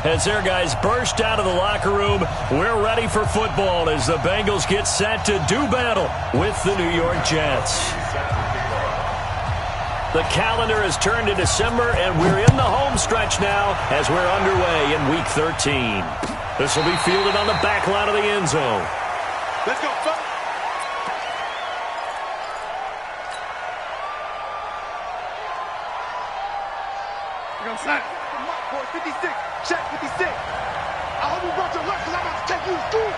as their guys burst out of the locker room. We're ready for football as the Bengals get set to do battle with the New York Jets. The calendar has turned to December, and we're in the home stretch now as we're underway in Week 13. This will be fielded on the back line of the end zone. Let's go, fuck. You're going to sack. 56. Check 56. I hope you brought your lunch because I'm about to take you to school.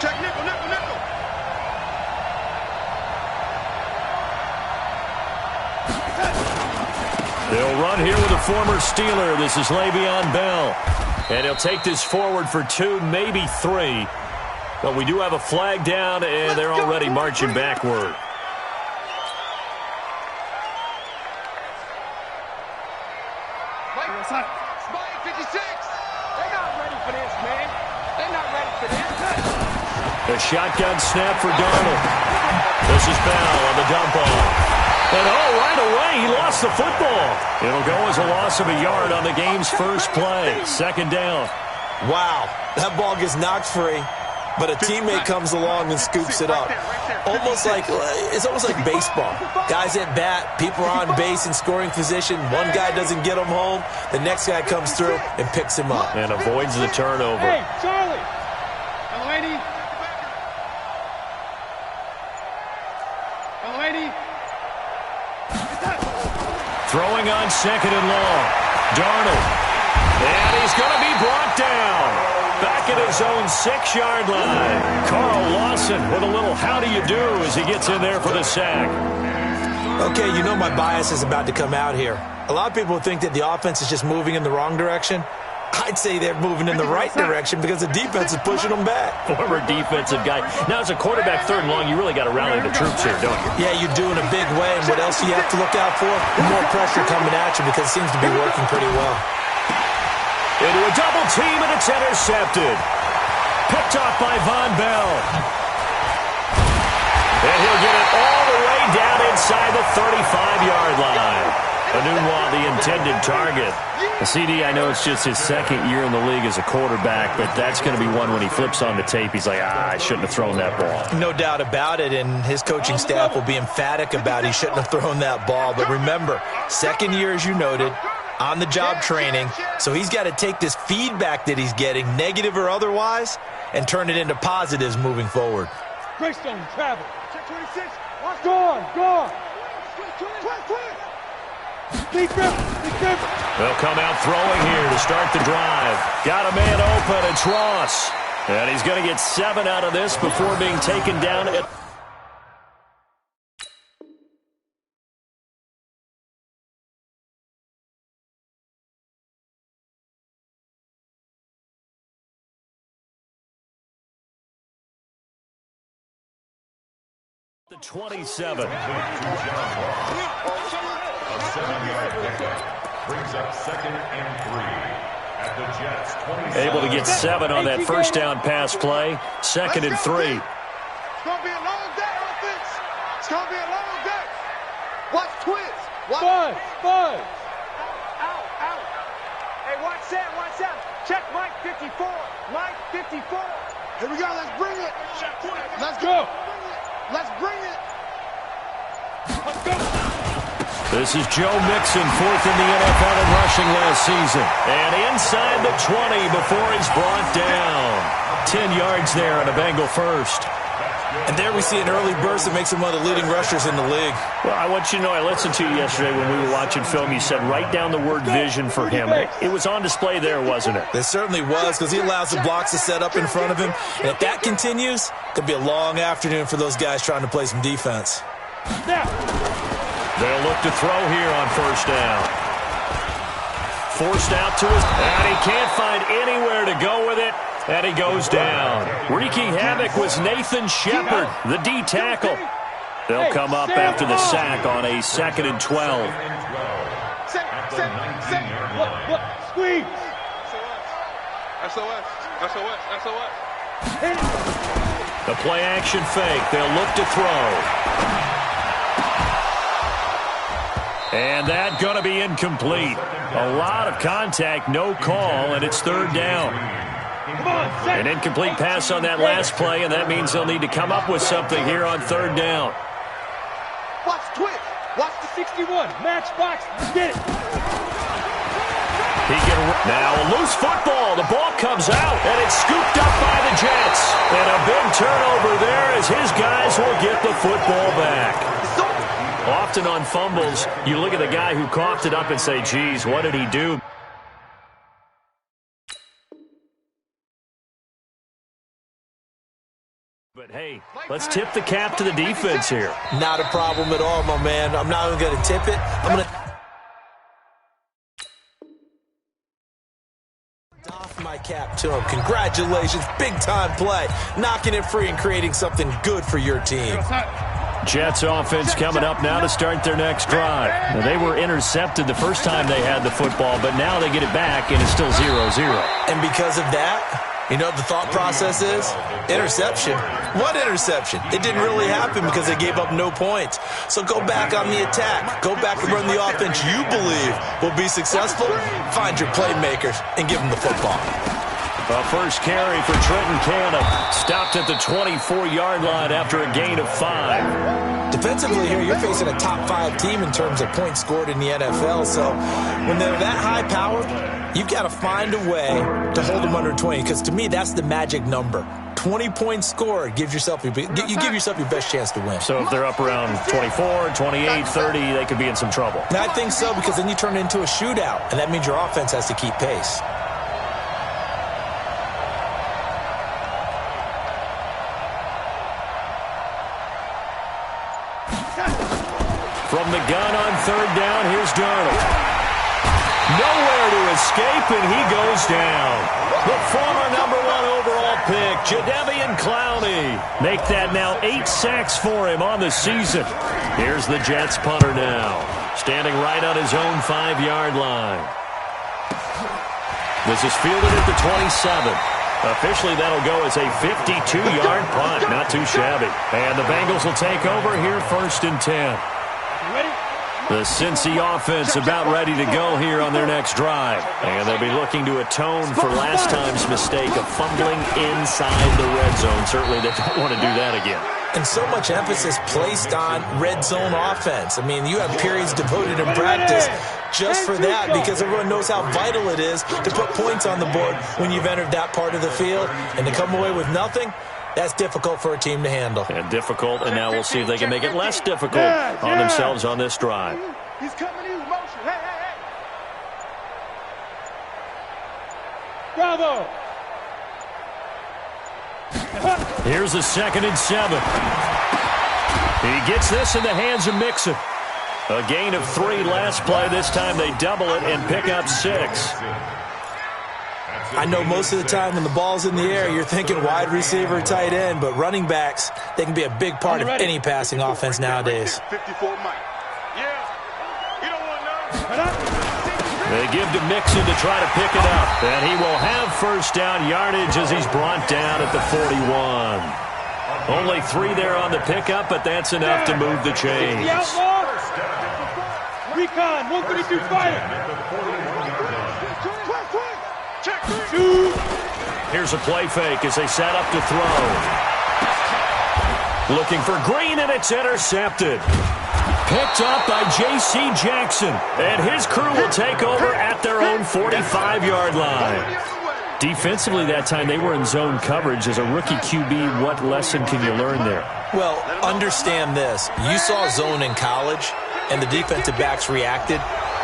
Check nickel, nickel, nickel. They'll run here with a former Steeler. This is Le'Veon Bell. And he'll take this forward for 2, maybe 3. But we do have a flag down, and they're already marching backward. Spike 56. They're not ready for this, man. They're not ready for this. A shotgun snap for Darnold. This is Bell on the dump off. And right away, he lost the football. It'll go as a loss of a yard on the game's first play. Second down. Wow, that ball gets knocked free, but a teammate comes along and scoops it up. It's almost like baseball. Guys at bat, people are on base in scoring position. One guy doesn't get him home. The next guy comes through and picks him up. And avoids the turnover. Hey, Charlie. Hello, lady. Hello, lady. Throwing on second and long. Darnold. And he's going to be brought down. Back at his own 6-yard line. Carl Lawson with a little how do you do as he gets in there for the sack. Okay, you know my bias is about to come out here. A lot of people think that the offense is just moving in the wrong direction. I'd say they're moving in the right direction because the defense is pushing them back. Former defensive guy. Now, as a quarterback, third and long, you really got to rally the troops here, don't you? Yeah, you do in a big way. And what else do you have to look out for? More pressure coming at you because it seems to be working pretty well. Into a double team, and it's intercepted. Picked off by Von Bell. And he'll get it all the way down inside the 35-yard line. Enunwa, the intended target. CD, I know it's just his second year in the league as a quarterback, but that's going to be one when he flips on the tape. He's like, I shouldn't have thrown that ball. No doubt about it, and his coaching staff will be emphatic about he shouldn't have thrown that ball. But remember, second year, as you noted, on-the-job training, so he's got to take this feedback that he's getting, negative or otherwise, and turn it into positives moving forward. Greystone, travel. Check 26. Gone. They'll come out throwing here to start the drive. Got a man open. It's Ross. And he's going to get 7 out of this before being taken down at... the 27. A 7-yard pickup brings up 2nd and 3 at the Jets 27. Able to get 7 on that first down pass play. 2nd and 3. It's going to be a long day, offense. It's going to be a long day. Watch twist. Buzz. Out. Hey, watch that. Check Mike 54. Mike 54. Here we go. Let's bring it. Let's go. Let's bring it. Let's go. This is Joe Mixon, 4th in the NFL in rushing last season. And inside the 20 before he's brought down. 10 yards there on a Bengal first. And there we see an early burst that makes him one of the leading rushers in the league. Well, I want you to know, I listened to you yesterday when we were watching film. You said write down the word vision for him. It was on display there, wasn't it? It certainly was, because he allows the blocks to set up in front of him. And if that continues, it could be a long afternoon for those guys trying to play some defense. They'll look to throw here on first down. Forced out to his... And he can't find anywhere to go with it. And he goes down. Wreaking havoc was Nathan Shepard, the D tackle. They'll come up after the sack on a 2nd and 12. Squeeze. SOS. The play action fake. They'll look to throw. And that's going to be incomplete. A lot of contact, no call, and it's third down. An incomplete pass on that last play, and that means they'll need to come up with something here on third down. Watch twitch. Watch the 61. Matchbox. Get it. Now a loose football. The ball comes out, and it's scooped up by the Jets. And a big turnover there as his guys will get the football back. Often on fumbles, you look at the guy who coughed it up and say, geez, what did he do? But, hey, let's tip the cap to the defense here. Not a problem at all, my man. I'm not even going to tip it. I'm going to doff my cap to him. Congratulations. Big-time play. Knocking it free and creating something good for your team. Jets offense coming up now to start their next drive. Now, they were intercepted the first time they had the football, but now they get it back, and it's still 0-0. And because of that, you know what the thought process is? Interception. What interception? It didn't really happen because they gave up no points. So go back on the attack. Go back and run the offense you believe will be successful. Find your playmakers and give them the football. A first carry for Trenton Cannon. Stopped at the 24-yard line after a gain of 5. Defensively here, you're facing a top 5 team in terms of points scored in the NFL. So when they're that high powered, you've got to find a way to hold them under 20. Because to me, that's the magic number. 20 points scored gives yourself you give yourself your best chance to win. So if they're up around 24, 28, 30, they could be in some trouble. And I think so, because then you turn it into a shootout, and that means your offense has to keep pace. From the gun on third down, here's Darnold. Nowhere to escape, and he goes down. The former #1 overall pick, Jadeveon Clowney. Make that now 8 sacks for him on the season. Here's the Jets punter now, standing right on his own 5-yard line. This is fielded at the 27. Officially, that'll go as a 52-yard punt. Not too shabby. And the Bengals will take over here, 1st and 10. The Cincy offense about ready to go here on their next drive. And they'll be looking to atone for last time's mistake of fumbling inside the red zone. Certainly they don't want to do that again. And so much emphasis placed on red zone offense. I mean, you have periods devoted in practice just for that, because everyone knows how vital it is to put points on the board when you've entered that part of the field. And to come away with nothing, that's difficult for a team to handle. And difficult, and now we'll see if they can make it less difficult on themselves on this drive. He's coming in motion. Hey, hey, hey. Bravo. Here's a 2nd and 7. He gets this in the hands of Mixon. A gain of 3 last play. This time they double it and pick up 6. I know most of the time when the ball's in the air, you're thinking wide receiver, tight end, but running backs, they can be a big part of any passing offense nowadays. 54 Mike. Yeah. You don't want none. They give to Mixon to try to pick it up, and he will have first down yardage as he's brought down at the 41. Only 3 there on the pickup, but that's enough to move the chains. Recon, 152 fighter. Here's a play fake as they set up to throw. Looking for Green, and it's intercepted. Picked up by J.C. Jackson, and his crew will take over at their own 45-yard line. Defensively that time, they were in zone coverage. As a rookie QB, what lesson can you learn there? Well, understand this. You saw zone in college, and the defensive backs reacted,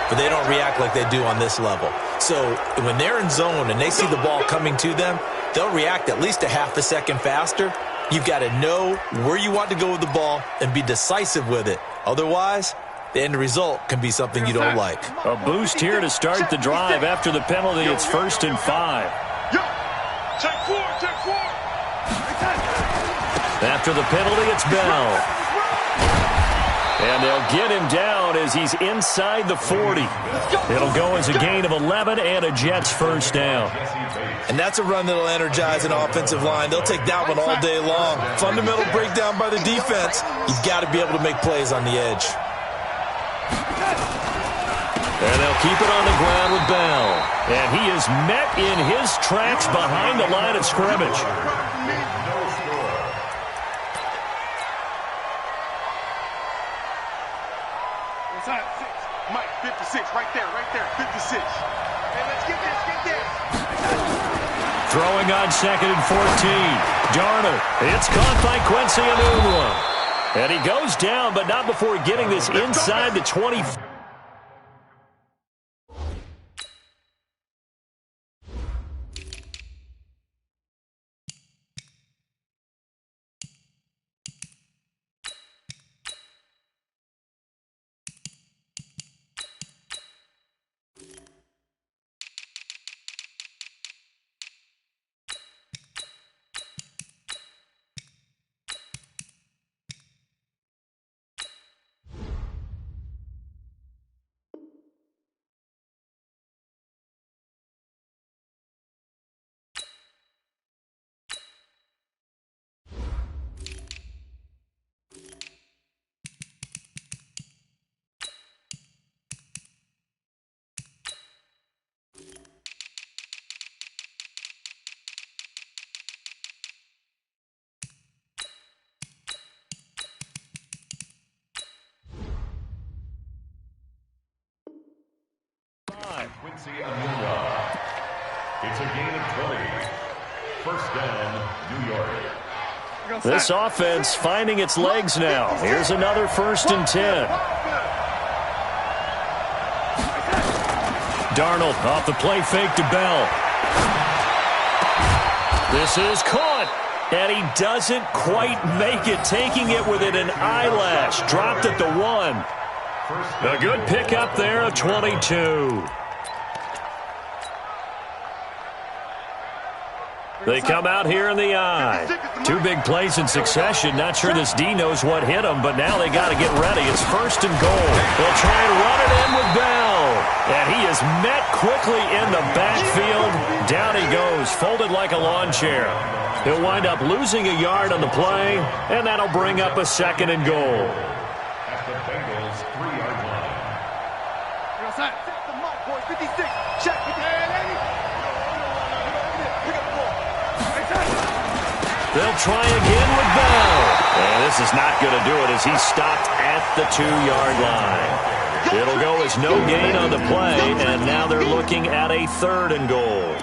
but they don't react like they do on this level. So when they're in zone and they see the ball coming to them, they'll react at least a half a second faster. You've got to know where you want to go with the ball and be decisive with it. Otherwise, the end result can be something you don't like. A boost here to start the drive. After the penalty, it's 1st and 5. After the penalty, it's Bell. And they'll get him down as he's inside the 40. It'll go as a gain of 11 and a Jets first down. And that's a run that'll energize an offensive line. They'll take that one all day long. Fundamental breakdown by the defense. You've got to be able to make plays on the edge. And they'll keep it on the ground with Bell. And he is met in his tracks behind the line of scrimmage. Mike, 56, right there, 56. Hey, let's get this. Throwing on 2nd and 14. Darnold. It's caught by Quincy Enunwa. And he goes down, but not before getting this inside the 20. Quincy Enunwa. It's a gain of 20. First down, New York. This offense finding its legs now. Here's another 1st and 10. Darnold off the play fake to Bell. This is caught. And he doesn't quite make it, taking it within an eyelash. Dropped at the 1. A good pickup there of 22. They come out here in the eye. 2 big plays in succession. Not sure this D knows what hit him, but now they got to get ready. It's 1st and goal. They'll try and run it in with Bell. And he is met quickly in the backfield. Down he goes, folded like a lawn chair. He'll wind up losing a yard on the play, and that'll bring up a 2nd and goal. At the Bengals' 3-yard line. The Mike, boy, 56. Check. They'll try again with Bell. And this is not going to do it as he's stopped at the 2-yard line. It'll go as no gain on the play, and now they're looking at a 3rd and goal.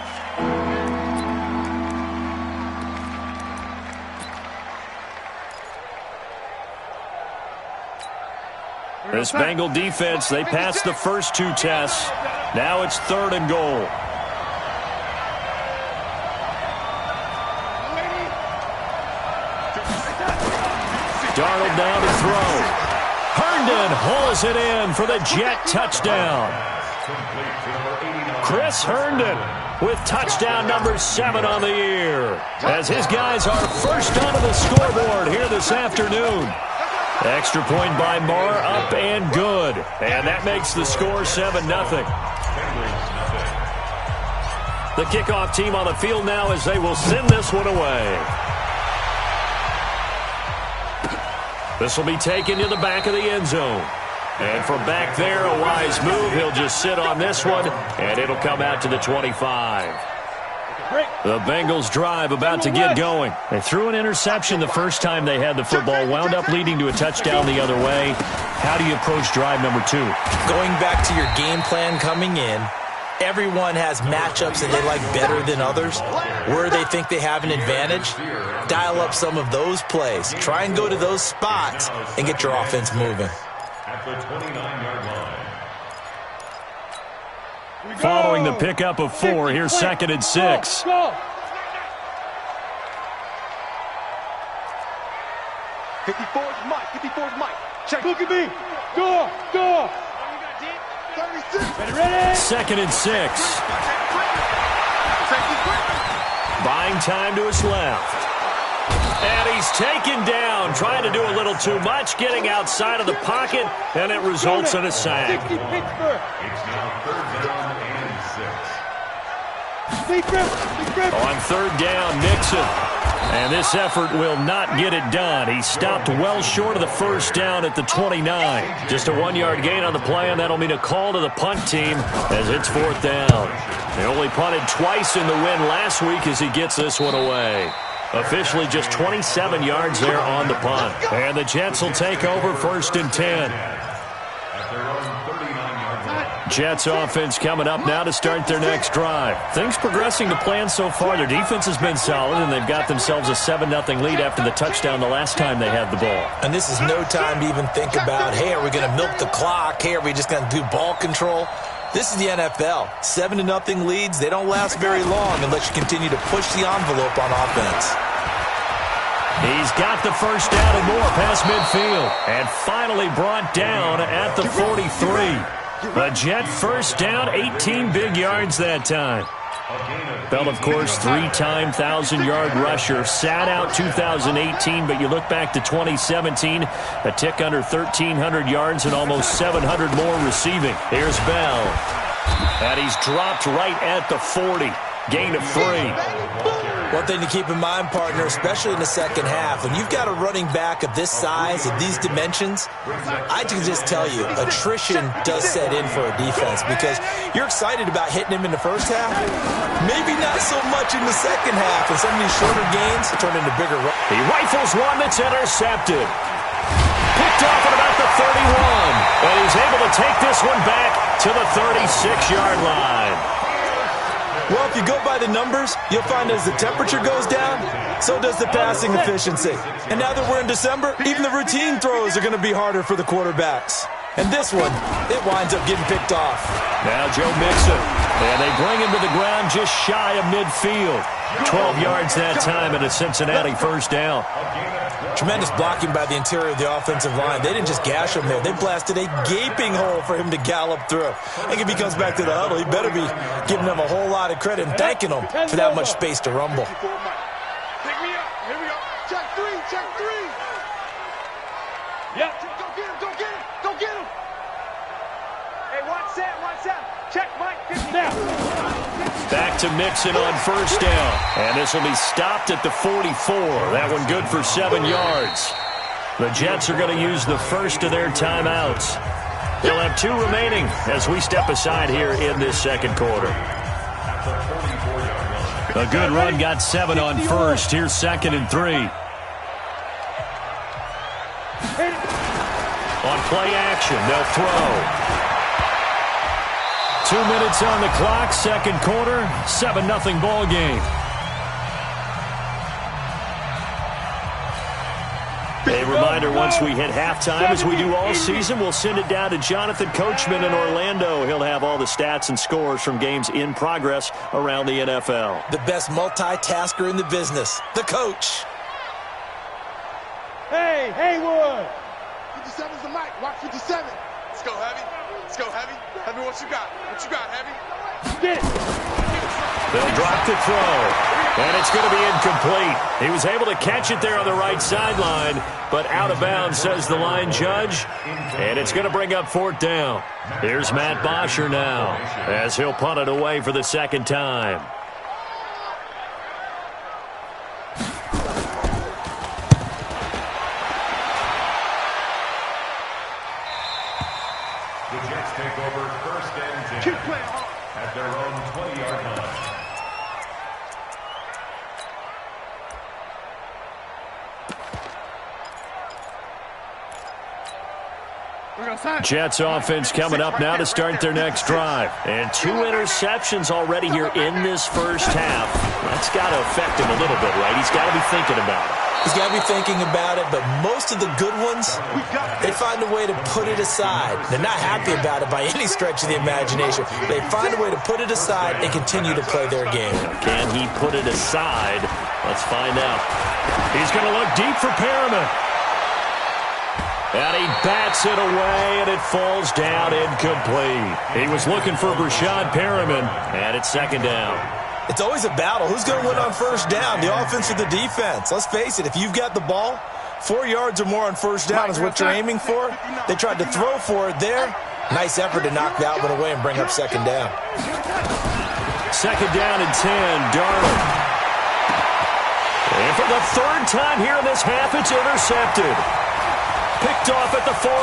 This Bengal defense, they passed the first 2 tests. Now it's 3rd and goal. Darnold down to throw. Herndon hauls it in for the Jet touchdown. Chris Herndon with touchdown number 7 on the year, as his guys are first onto the scoreboard here this afternoon. Extra point by Marr, up and good. And that makes the score 7-0. The kickoff team on the field now as they will send this one away. This will be taken to the back of the end zone. And from back there, a wise move. He'll just sit on this one, and it'll come out to the 25. The Bengals drive about to get going. They threw an interception the first time they had the football, wound up leading to a touchdown the other way. How do you approach drive number 2? Going back to your game plan coming in, everyone has matchups that they like better than others. Where they think they have an advantage, dial up some of those plays. Try and go to those spots and get your offense moving. At the 29-yard line. Following the pickup of 4, here's 2nd and 6. Go. 54 is Mike. 54 is Mike. Check. Look at me. Go. 36. Ready? 2nd and 6. Buying time to his left. And he's taken down, trying to do a little too much, getting outside of the pocket, and it results in a sack. It's now 3rd down and 6. On 3rd down, Nixon. And this effort will not get it done. He stopped well short of the first down at the 29. Just a 1-yard gain on the play, and that'll mean a call to the punt team as it's 4th down. They only punted twice in the win last week as he gets this one away. Officially just 27 yards there on the punt. And the Jets will take over 1st and 10. Jets offense coming up now to start their next drive. Things progressing to plan so far. Their defense has been solid, and they've got themselves a 7-0 lead after the touchdown the last time they had the ball. And this is no time to even think about, hey, are we going to milk the clock? Hey, are we just going to do ball control? This is the NFL. 7-0 leads, they don't last very long unless you continue to push the envelope on offense. He's got the first down and more past midfield. And finally brought down at the 43. A Jet first down, 18 big yards that time. Bell, of course, 3-time 1,000-yard rusher. Sat out 2018, but you look back to 2017, a tick under 1,300 yards and almost 700 more receiving. Here's Bell. And he's dropped right at the 40. Gain of 3. One thing to keep in mind, partner, especially in the second half, when you've got a running back of this size, of these dimensions, I can just tell you, attrition does set in for a defense because you're excited about hitting him in the first half. Maybe not so much in the second half, and some of these shorter gains turn into bigger runs. He rifles one that's intercepted. Picked off at about the 31. And he's able to take this one back to the 36-yard line. Well, if you go by the numbers, you'll find as the temperature goes down, so does the passing efficiency. And now that we're in December, even the routine throws are going to be harder for the quarterbacks. And this one, it winds up getting picked off. Now Joe Mixon. And they bring him to the ground just shy of midfield. 12 yards that time and a Cincinnati first down. Tremendous blocking by the interior of the offensive line. They didn't just gash him there. They blasted a gaping hole for him to gallop through. I think if he comes back to the huddle, he better be giving them a whole lot of credit and thanking them for that much space to rumble. Pick me up. Here we go. Check 3. Check 3. Yep. Go get him. Go get him. Go get him. Hey, watch that. Watch that. Check Mike 50. Back to Mixon on first down. And this will be stopped at the 44. That one good for 7 yards. The Jets are going to use the first of their timeouts. They'll have 2 remaining as we step aside here in this second quarter. A good run got 7 on first. Here's 2nd and 3. On play action, they'll throw. 2 minutes on the clock, second quarter, 7-0 ball game. A reminder, once we hit halftime, as we do all season, we'll send it down to Jonathan Coachman in Orlando. He'll have all the stats and scores from games in progress around the NFL. The best multitasker in the business, the coach. Hey, Haywood. 57's the mic. Watch 57. Let's go, Heavy. Let's go, Heavy. Heavy, what you got? What you got, Heavy? Get it. They'll drop the throw, and it's going to be incomplete. He was able to catch it there on the right sideline, but out of bounds, says the line judge, and it's going to bring up 4th down. Here's Matt Bosher now, as he'll punt it away for the second time. The Jets take over 1st and 10 at their own 20-yard line. Jets offense coming up now to start their next drive. And 2 interceptions already here in this first half. That's got to affect him a little bit, right? He's got to be thinking about it. He's got to be thinking about it, but most of the good ones, they find a way to put it aside. They're not happy about it by any stretch of the imagination. They find a way to put it aside and continue to play their game. Can he put it aside? Let's find out. He's going to look deep for Perriman. And he bats it away, and it falls down incomplete. He was looking for Breshad Perriman, and it's 2nd down. It's always a battle. Who's going to win on first down, the offense or the defense? Let's face it, if you've got the ball, 4 yards or more on first down is what you're aiming for. They tried to throw for it there. Nice effort to knock that one away and bring up 2nd down. 2nd down and 10, Darnold. And for the third time here in this half, it's intercepted. Picked off at the 40.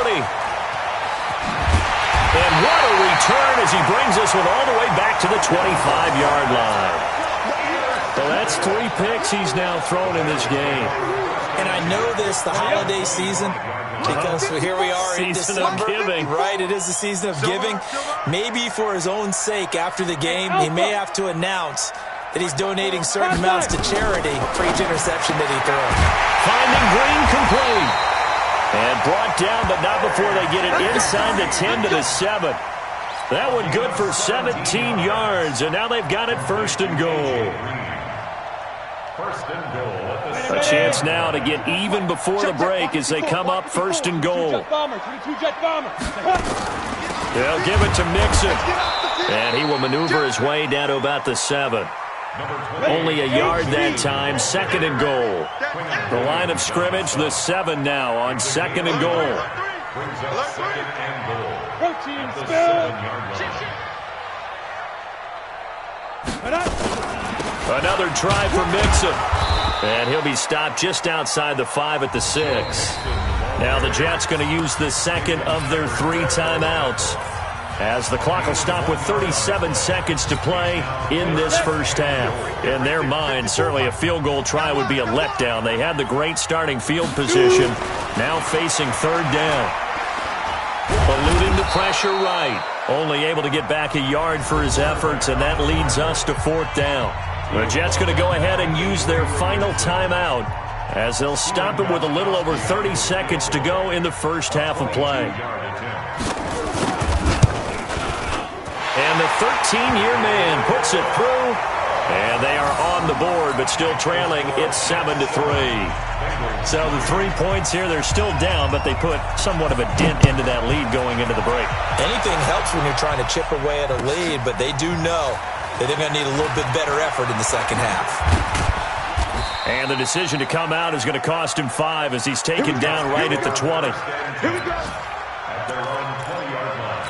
And what a return as he brings this one all the way back to the 25-yard line. So that's 3 picks he's now thrown in this game. And I know this, the holiday season, because here we are in December. Season of giving. Right, it is the season of giving. Maybe for his own sake, after the game, he may have to announce that he's donating certain amounts to charity for each interception that he throws. Finding Green complete. And brought down, but not before they get it inside the 10 to the 7. That one good for 17 yards, and now they've got it first and goal. A chance now to get even before the break as they come up first and goal. They'll give it to Mixon. And he will maneuver his way down to about the 7. Only a yard that time, second and goal. The line of scrimmage, the 7 now on second and goal. Another try for Mixon. And he'll be stopped just outside the 5 at the 6. Now the Jets going to use the second of their 3 timeouts, as the clock will stop with 37 seconds to play in this first half. In their mind, certainly a field goal try would be a letdown. They had the great starting field position, now facing third down. Eluding the pressure right. Only able to get back a yard for his efforts, and that leads us to fourth down. The Jets going to go ahead and use their final timeout, as they'll stop it with a little over 30 seconds to go in the first half of play. And the 13-year man puts it through, and they are on the board, but still trailing. It's 7-3. So the 3 points here, they're still down, but they put somewhat of a dent into that lead going into the break. Anything helps when you're trying to chip away at a lead, but they do know that they're going to need a little bit better effort in the second half. And the decision to come out is going to cost him 5 as he's taken down right at the 20. Here we go. At their own 20-yard line.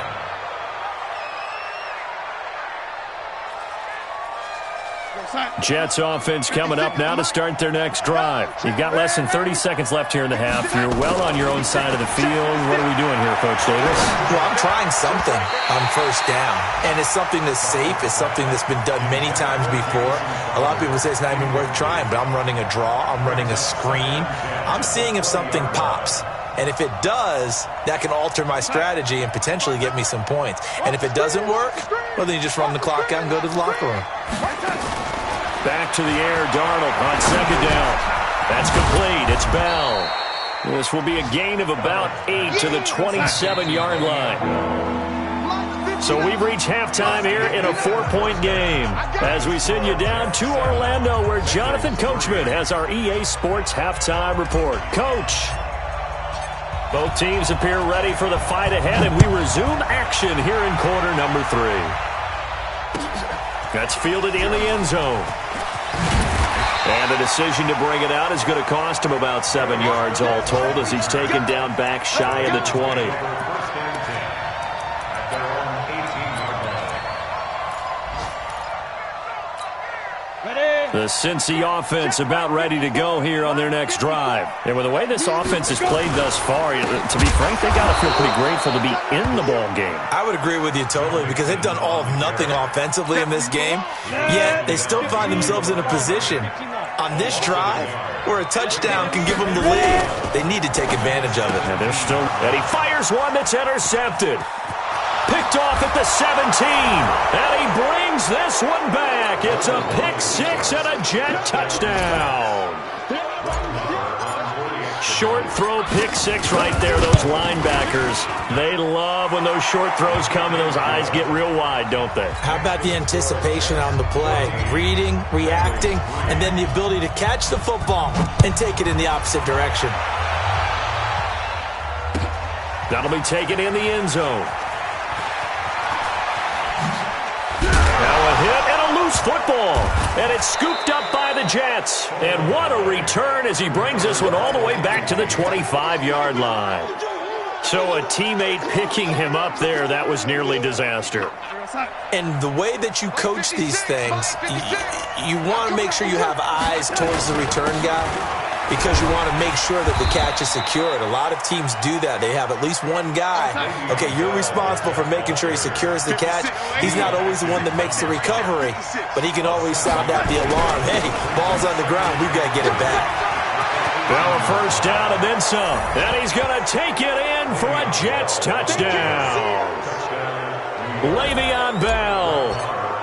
Jets offense coming up now to start their next drive. You've got less than 30 seconds left here in the half. You're well on your own side of the field. What are we doing here, Coach Davis? Well, I'm trying something on first down, and it's something that's safe. It's something that's been done many times before. A lot of people say it's not even worth trying, but I'm running a draw. I'm running a screen. I'm seeing if something pops. And if it does, that can alter my strategy and potentially get me some points. And if it doesn't work, well, then you just run the clock out and go to the locker room. Back to the air, Darnold on second down. That's complete. It's Bell. This will be a gain of about 8 to the 27-yard line. So we've reached halftime here in a 4-point game as we send you down to Orlando, where Jonathan Coachman has our EA Sports halftime report. Coach. Both teams appear ready for the fight ahead, and we resume action here in quarter number 3. That's fielded in the end zone. And the decision to bring it out is going to cost him about 7 yards all told, as he's taken down back shy of the 20. The Cincy offense about ready to go here on their next drive. And with the way this offense has played thus far, to be frank, they got to feel pretty grateful to be in the ball game. I would agree with you totally, because they've done all of nothing offensively in this game, yet they still find themselves in a position on this drive where a touchdown can give them the lead. They need to take advantage of it. And they're still, and he fires one that's intercepted. Picked off at the 17, and he brings this one back. It's a pick 6 and a Jet touchdown. Short throw, pick 6 right there. Those linebackers, they love when those short throws come and those eyes get real wide, don't they? How about the anticipation on the play? Reading, reacting, and then the ability to catch the football and take it in the opposite direction. That'll be taken in the end zone. Hit and a loose football, and it's scooped up by the Jets. And what a return as he brings this one all the way back to the 25-yard line. So a teammate picking him up there, that was nearly disaster. And the way that you coach these things, you want to make sure you have eyes towards the return guy because you want to make sure that the catch is secured. A lot of teams do that. They have at least one guy. Okay, you're responsible for making sure he secures the catch. He's not always the one that makes the recovery, but he can always sound out the alarm. Hey, ball's on the ground. We've got to get it back. Well, a first down and then some. And he's going to take it in for a Jets touchdown. Le'Veon Bell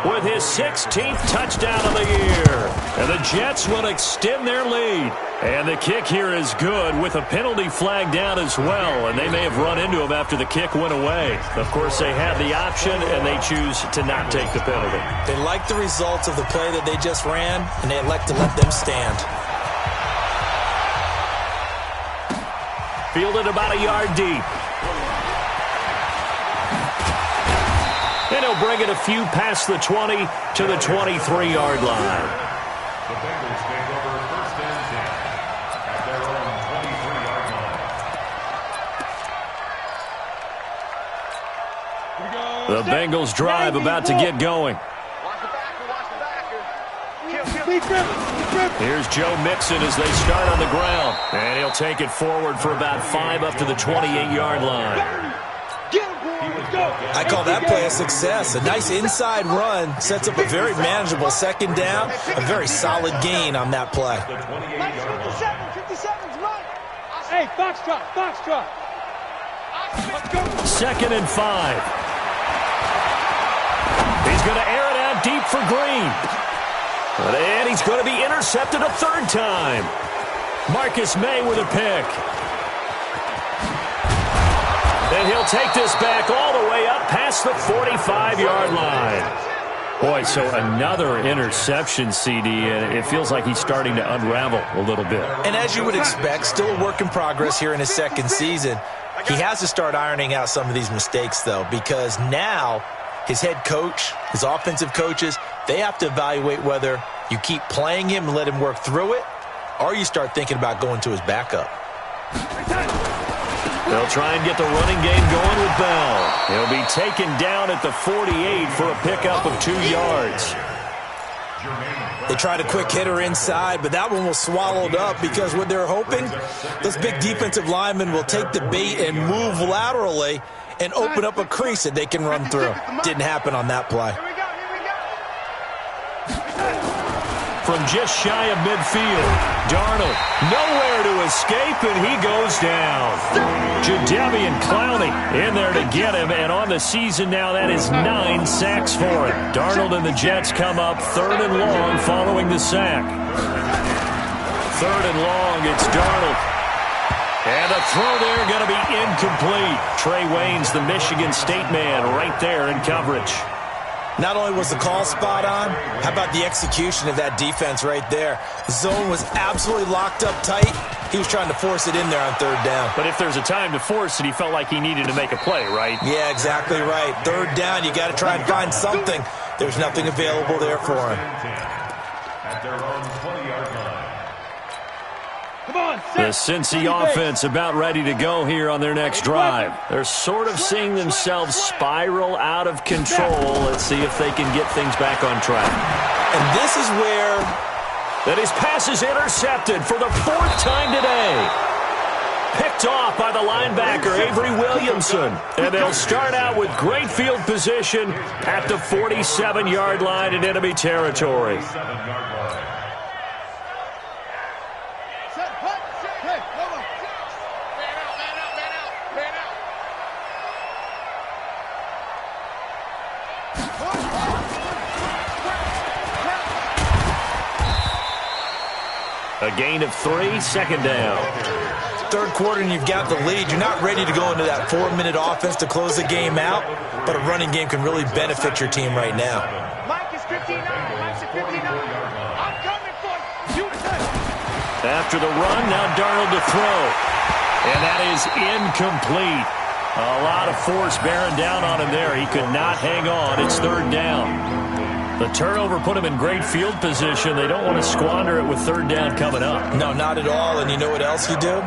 with his 16th touchdown of the year. And the Jets will extend their lead. And the kick here is good with a penalty flag down as well. And they may have run into him after the kick went away. Of course, they have the option, and they choose to not take the penalty. They like the results of the play that they just ran, and they elect to let them stand. Fielded about a yard deep. And he'll bring it a few past the 20 to the 23-yard line. The Bengals take over first and 10 at their own 23-yard line. The Bengals drive about to get going. Here's Joe Mixon as they start on the ground. And he'll take it forward for about 5 up to the 28-yard line. I call that play a success. A nice inside run sets up a very manageable second down. A very solid gain on that play. 57, hey, Foxtrot. Second and 5. He's going to air it out deep for Green. And he's going to be intercepted a third time. Marcus May with a pick. And he'll take this back all the way up past the 45-yard line. Boy, so another interception, CD, and it feels like he's starting to unravel a little bit. And as you would expect, still a work in progress here in his second season. He has to start ironing out some of these mistakes, though, because now his head coach, his offensive coaches, they have to evaluate whether you keep playing him and let him work through it, or you start thinking about going to his backup. They'll try and get the running game going with Bell. He'll be taken down at the 48 for a pickup of 2 yards. They tried a quick hitter inside, but that one was swallowed up because what they're hoping, those big defensive linemen will take the bait and move laterally and open up a crease that they can run through. Didn't happen on that play. From just shy of midfield, Darnold nowhere to escape, and he goes down. Jadeveon Clowney in there to get him, and on the season now, that is 9 sacks for him. Darnold and the Jets come up 3rd and long following the sack. 3rd and long, it's Darnold. And a throw there going to be incomplete. Trey Waynes, the Michigan State man, right there in coverage. Not only was the call spot on, how about the execution of that defense right there? The zone was absolutely locked up tight. He was trying to force it in there on 3rd down. But if there's a time to force it, he felt like he needed to make a play, right? Yeah, exactly right. 3rd down, you got to try and find something. There's nothing available there for him. At their own 20-yard line. The Cincy offense about ready to go here on their next drive. They're sort of seeing themselves spiral out of control. Let's see if they can get things back on track. And this is where... That his pass is intercepted for the 4th time today. Picked off by the linebacker, Avery Williamson. And they'll start out with great field position at the 47-yard line in enemy territory. A gain of 3, second down. 3rd quarter and you've got the lead. You're not ready to go into that 4-minute offense to close the game out, but a running game can really benefit your team right now. Mike is 59. Mike's at 59. I'm coming for you. After the run, now Darnold to throw. And that is incomplete. A lot of force bearing down on him there. He could not hang on. It's 3rd down. The turnover put him in great field position. They don't want to squander it with 3rd down coming up. No, not at all. And you know what else you do?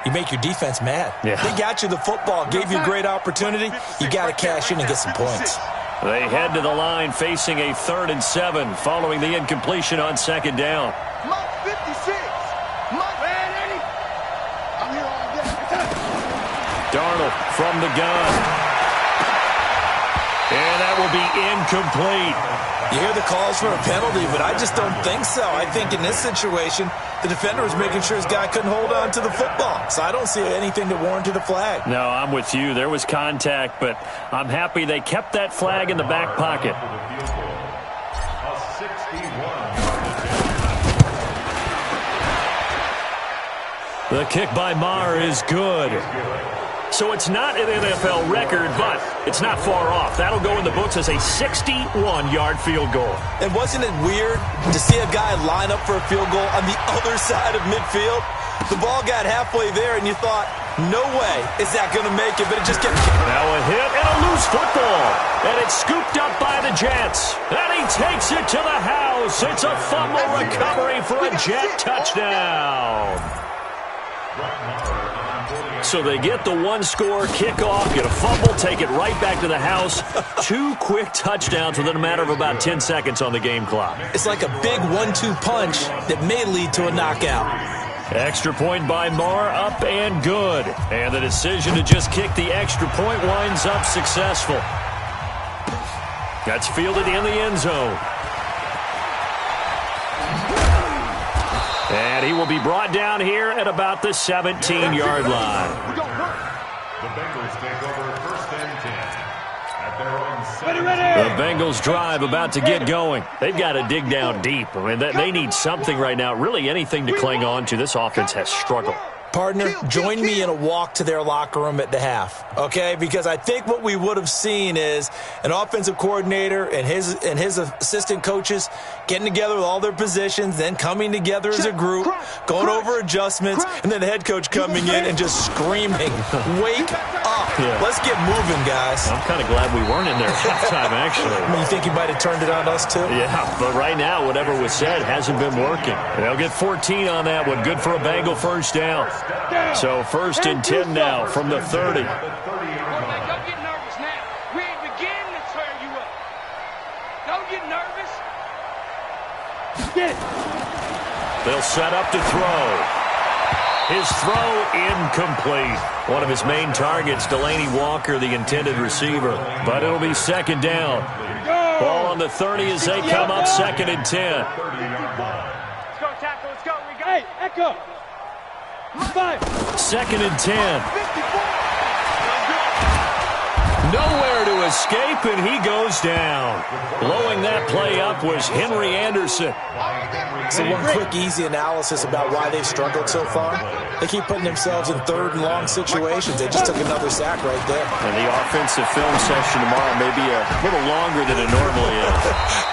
you make your defense mad. Yeah. They got you the football, gave you a great opportunity. You got to cash in and get some points. They head to the line facing a 3rd and 7 following the incompletion on 2nd down. Mike 56. Mike, man, Eddie. I'm here all day. Darnold from the gun. And that will be incomplete. You hear the calls for a penalty, but I just don't think so. I think in this situation, the defender was making sure his guy couldn't hold on to the football. So I don't see anything to warrant the flag. No, I'm with you. There was contact, but I'm happy they kept that flag in the back pocket. A 61-yard The kick by Maher is good. So it's not an NFL record, but it's not far off. That'll go in the books as a 61-yard field goal. And wasn't it weird to see a guy line up for a field goal on the other side of midfield? The ball got halfway there, and you thought, no way is that going to make it, but it just kept kicking. Now a hit and a loose football. And it's scooped up by the Jets. And he takes it to the house. It's a fumble recovery for a Jet touchdown. So they get the one-score kickoff, get a fumble, take it right back to the house. 2 quick touchdowns within a matter of about 10 seconds on the game clock. It's like a big 1-2 punch that may lead to a knockout. Extra point by Maher, up and good. And the decision to just kick the extra point winds up successful. That's fielded in the end zone. And he will be brought down here at about the 17-yard line. The Bengals take over 1st and 10 at their own 7. The Bengals drive about to get going. They've got to dig down deep. I mean, they need something right now, really anything to cling on to. This offense has struggled. Partner, join me in a walk to their locker room at the half, okay? Because I think what we would have seen is an offensive coordinator and his assistant coaches getting together with all their positions, then coming together as a group, going over adjustments, and then the head coach coming in and just screaming, wake up. Yeah. Let's get moving, guys. I'm kind of glad we weren't in there at halftime, actually. I mean, you think he might have turned it on us, too? Yeah, but right now, whatever was said hasn't been working. They'll get 14 on that one. Good for a Bengal first down. So 1st and 10 now from the 30. Don't get nervous now. We ain't beginning to tear you up. Don't get nervous. Get it. They'll set up to throw. His throw incomplete. One of his main targets, Delaney Walker, the intended receiver. But it'll be 2nd down. Ball on the 30 as they come up 2nd and 10. Let's go, tackle. Let's go. We got it. Echo. 2nd and 10. Nowhere to escape, and he goes down. Blowing that play up was Henry Anderson. So one quick, easy analysis about why they've struggled so far. They keep putting themselves in 3rd and long situations. They just took another sack right there. And the offensive film session tomorrow may be a little longer than it normally is.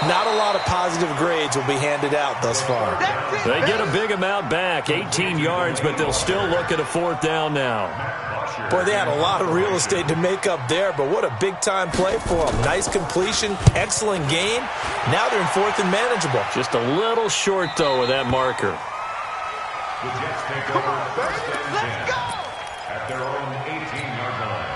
Not a lot of positive grades will be handed out thus far. They get a big amount back, 18 yards, but they'll still look at a 4th down now. Boy, they had a lot of real estate to make up there, but what a big-time play for them. Nice completion, excellent game. Now they're in 4th and manageable. Just a little short, though, with that marker. The Jets take over 1st and 10 at their own 18-yard line.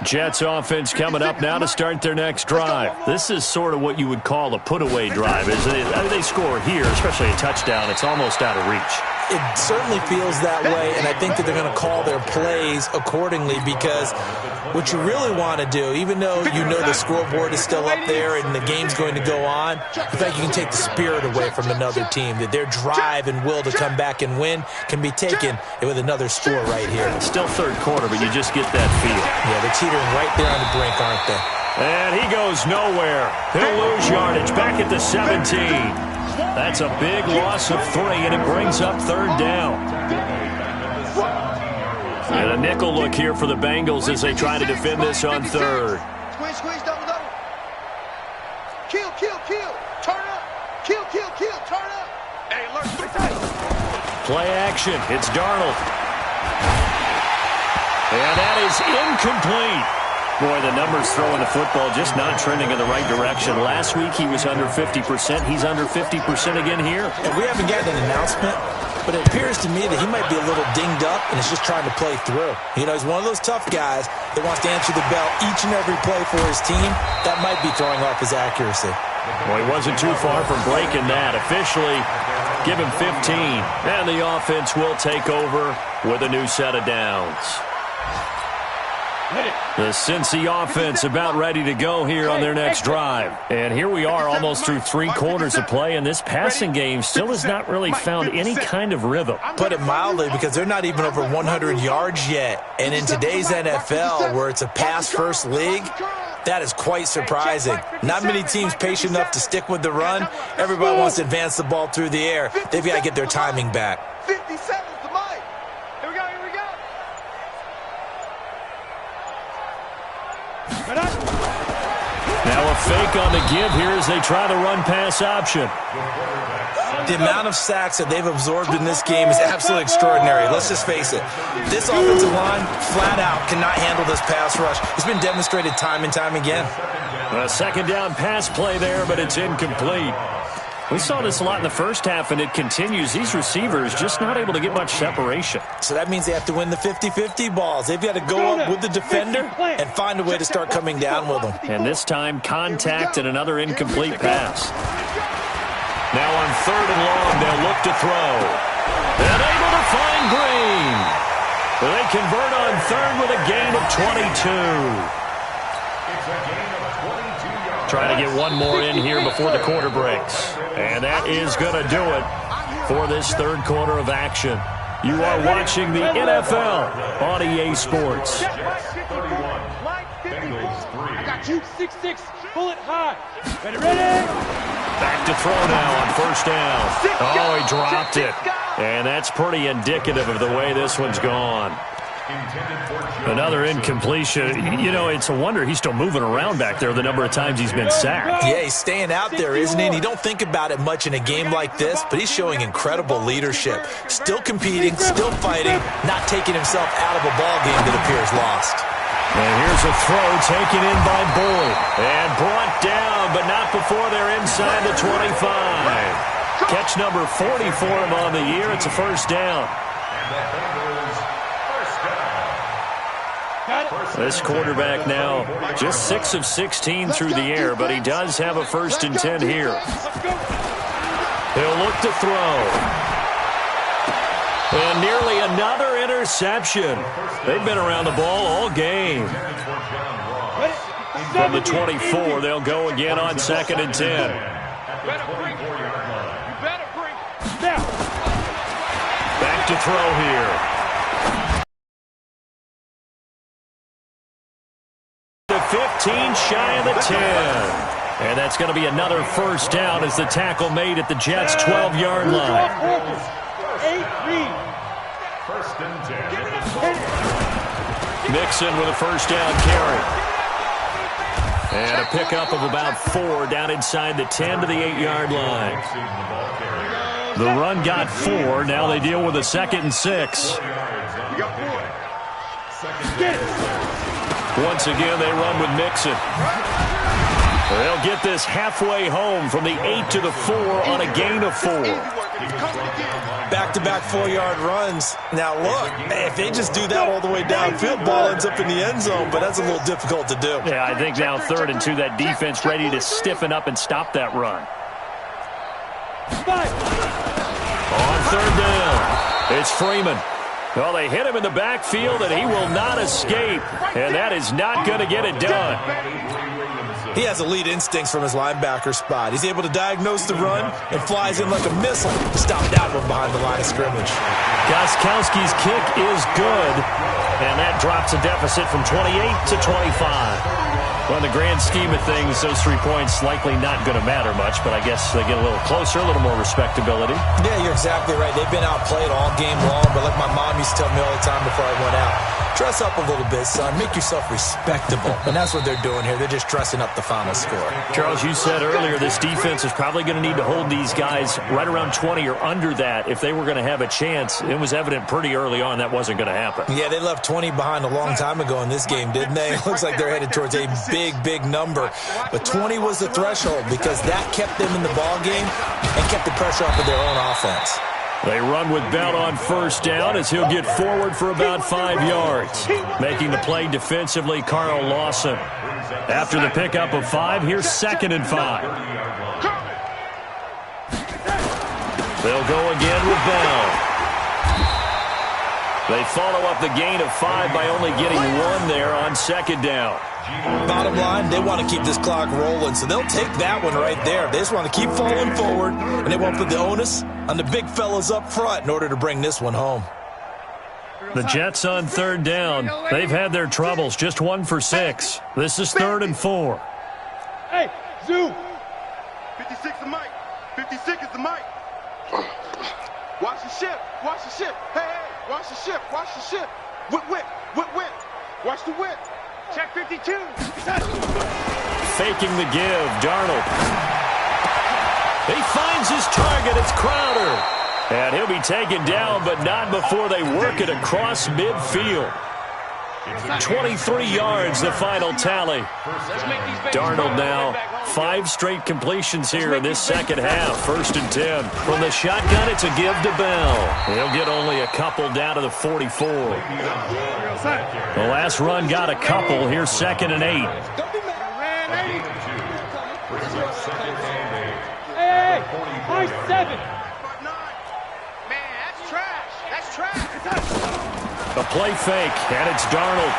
Jets offense coming up now to start their next drive. This is sort of what you would call a put-away drive, isn't it? I mean, they score here, especially a touchdown. It's almost out of reach. It certainly feels that way, and I think that they're going to call their plays accordingly because what you really want to do, even though you know the scoreboard is still up there and the game's going to go on, the fact you can take the spirit away from another team, that their drive and will to come back and win can be taken with another score right here. It's still 3rd quarter, but you just get that feel. Yeah, they're teetering right there on the brink, aren't they? And he goes nowhere. He'll lose yardage back at the 17. That's a big loss of 3, and it brings up 3rd down. And a nickel look here for the Bengals as they try to defend this on 3rd. Squeeze, double. Kill. Turn up. Kill. Turn up. Hey, alert. Play action. It's Darnold. And that is incomplete. Boy, the numbers throwing the football just not trending in the right direction. Last week he was under 50%. He's under 50% again here. And we haven't gotten an announcement, but it appears to me that he might be a little dinged up and is just trying to play through. You know, he's one of those tough guys that wants to answer the bell each and every play for his team. That might be throwing off his accuracy. Well, he wasn't too far from breaking that. Officially, give him 15. And the offense will take over with a new set of downs. The Cincy offense about ready to go here on their next drive. And here we are almost through 3 quarters of play, and this passing game still has not really found any kind of rhythm. Put it mildly, because they're not even over 100 yards yet. And in today's NFL, where it's a pass-first league, that is quite surprising. Not many teams patient enough to stick with the run. Everybody wants to advance the ball through the air. They've got to get their timing back. 50 seconds to Mike. Here we go, here we go. Now a fake on the give here as they try the run-pass option. The amount of sacks that they've absorbed in this game is absolutely extraordinary. Let's just face it. This offensive line, flat out, cannot handle this pass rush. It's been demonstrated time and time again. A second down pass play there, but it's incomplete. We saw this a lot in the first half, and it continues. These receivers just not able to get much separation. So that means they have to win the 50-50 balls. They've got to go up with the defender and find a way to start coming down with them. And this time, contact and another incomplete pass. Now on 3rd and long, they'll look to throw. And able to find Green. They convert on 3rd with a gain of 22. Trying to get one more in here before the quarter breaks. And that is going to do it for this 3rd quarter of action. You are watching the NFL on EA Sports. I got you. 6'6", pull it high. Ready? Back to throw now on 1st down. Oh, he dropped it. And that's pretty indicative of the way this one's gone. Another incompletion. You know, it's a wonder he's still moving around back there the number of times he's been sacked. Yeah, he's staying out there, isn't he? And you don't think about it much in a game like this, but he's showing incredible leadership. Still competing, still fighting, not taking himself out of a ball game that appears lost. And here's a throw taken in by Boyd. And brought down, but not before they're inside the 25. Catch number 40 for him on the year. It's a 1st down. This quarterback now just 6 of 16 through the air, but he does have a 1st and 10 here. He'll look to throw. And nearly another interception. They've been around the ball all game. From the 24, they'll go again on 2nd and 10. Back to throw here. The 15 shy of the 10. And that's going to be another 1st down as the tackle made at the Jets' 12-yard line. 1st and 10. Mixon with a 1st down carry. And a pickup of about 4 down inside the 10 to the 8-yard line. The run got 4. Now they deal with a 2nd and 6. Once again, they run with Mixon. They'll get this halfway home from the 8 to the 4 on a gain of 4. Back-to-back 4-yard runs. Now, look, if they just do that all the way downfield, ball ends up in the end zone, but that's a little difficult to do. Yeah, I think now 3rd and 2, that defense ready to stiffen up and stop that run. On 3rd down, it's Freeman. Well, they hit him in the backfield, and he will not escape. And that is not going to get it done. He has elite instincts from his linebacker spot. He's able to diagnose the run and flies in like a missile to stop that one behind the line of scrimmage. Gostkowski's kick is good, and that drops a deficit from 28 to 25. Well, in the grand scheme of things, those 3 points likely not going to matter much, but I guess they get a little closer, a little more respectability. Yeah, you're exactly right. They've been outplayed all game long, but like my mom used to tell me all the time before I went out, Dress up a little bit, son. Make yourself respectable. And that's what they're doing here. They're just dressing up the final score. Charles, you said earlier this defense is probably going to need to hold these guys right around 20 or under that if they were going to have a chance. It was evident pretty early on that wasn't going to happen. Yeah, they left 20 behind a long time ago in this game, didn't they? It looks like they're headed towards a big, big number. But 20 was the threshold because that kept them in the ball game and kept the pressure off of their own offense. They run with Bell on first down as he'll get forward for about 5 yards. Making the play defensively, Carl Lawson. After the pickup of 5, here's 2nd and 5. They'll go again with Bell. They follow up the gain of 5 by only getting 1 there on 2nd down. Bottom line, they want to keep this clock rolling, so they'll take that one right there. They just want to keep falling forward, and they won't put the onus on the big fellas up front in order to bring this one home. The Jets on 3rd down. They've had their troubles, just 1 for 6. This is 3rd and 4. Hey, Zoo! 56 is Mike. 56 is the Mike. Watch the ship. Watch the ship. Hey, hey, watch the ship. Watch the ship. Whip, whip, whip, whip. Watch the whip. Check 52. Faking the give, Darnold. He finds his target. It's Crowder. And he'll be taken down, but not before they work it across midfield. 23 yards, the final tally. Darnold now, 5 straight completions here in this second half. 1st and 10. From the shotgun, it's a give to Bell. He'll get only a couple down to the 44. The last run got a couple. Here's 2nd and 8. Hey, high 7. Man, that's trash. That's trash. A play fake, and it's Darnold.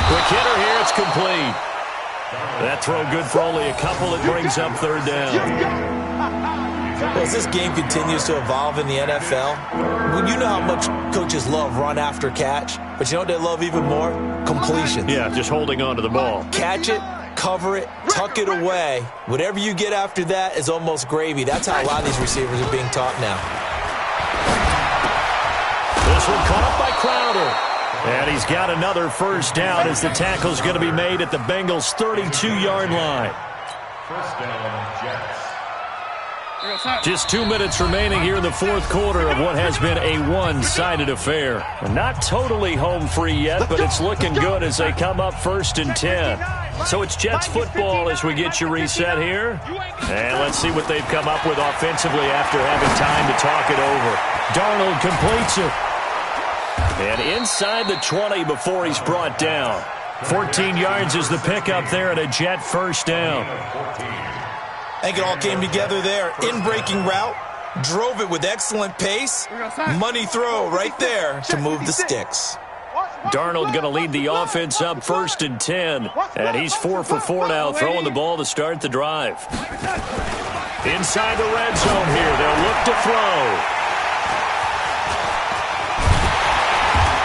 Quick hitter here, it's complete. That throw good for only a couple. It brings up 3rd down. Well, as this game continues to evolve in the NFL, well, you know how much coaches love run after catch, but you know what they love even more? Completions. Yeah, just holding on to the ball. Catch it, cover it, tuck it away. Whatever you get after that is almost gravy. That's how a lot of these receivers are being taught now. This one caught by Crowder. And he's got another 1st down as the tackle's going to be made at the Bengals' 32-yard line. 1st down, Jets. Just 2 minutes remaining here in the 4th quarter of what has been a one-sided affair. Not totally home free yet, but it's looking good as they come up 1st and 10. So it's Jets football as we get you reset here. And let's see what they've come up with offensively after having time to talk it over. Darnold completes it. And inside the 20 before he's brought down. 14 yards is the pickup there at a Jet 1st down. I think it all came together there. In-breaking route, drove it with excellent pace. Money throw right there to move the sticks. Darnold going to lead the offense up 1st and 10. And he's 4 for 4 now, throwing the ball to start the drive. Inside the red zone here, they'll look to throw.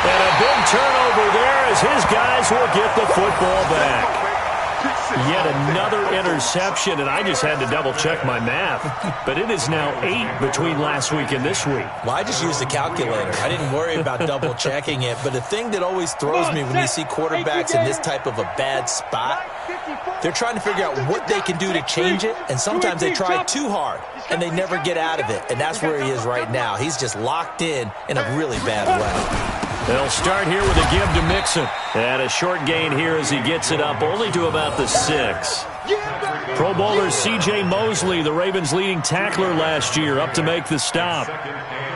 And a big turnover there as his guys will get the football back. Yet another interception, and I just had to double-check my math. But it is now 8 between last week and this week. Well, I just used the calculator. I didn't worry about double-checking it. But the thing that always throws me when you see quarterbacks in this type of a bad spot, they're trying to figure out what they can do to change it, and sometimes they try too hard, and they never get out of it. And that's where he is right now. He's just locked in a really bad way. They'll start here with a give to Mixon. And a short gain here as he gets it up only to about the 6. Pro Bowler C.J. Mosley, the Ravens' leading tackler last year, up to make the stop.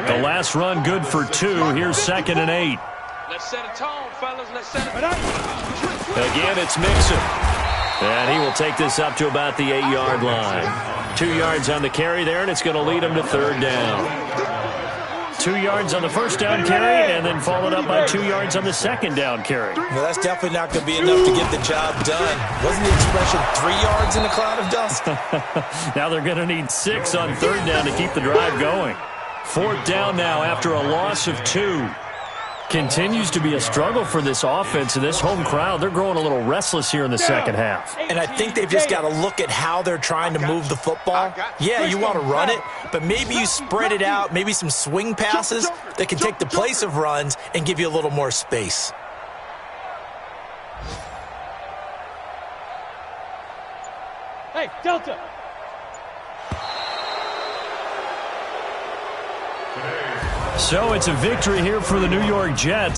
The last run good for 2. Here's 2nd and 8. Let's set a tone, fellas. Let's set a tone. Again, it's Mixon. And he will take this up to about the 8-yard line. 2 yards on the carry there, and it's going to lead him to 3rd down. 2 yards on the 1st down carry, and then followed up by 2 yards on the 2nd down carry. Well, that's definitely not going to be enough to get the job done. Wasn't the expression 3 yards in a cloud of dust? Now they're going to need 6 on 3rd down to keep the drive going. 4th down now after a loss of 2. Continues to be a struggle for this offense and this home crowd. They're growing a little restless here in the second half. And I think they've just got to look at how they're trying to move the football. Yeah, you want to run it, but maybe you spread it out, maybe some swing passes that can take the place of runs and give you a little more space. Hey, Delta. So it's a victory here for the New York Jets.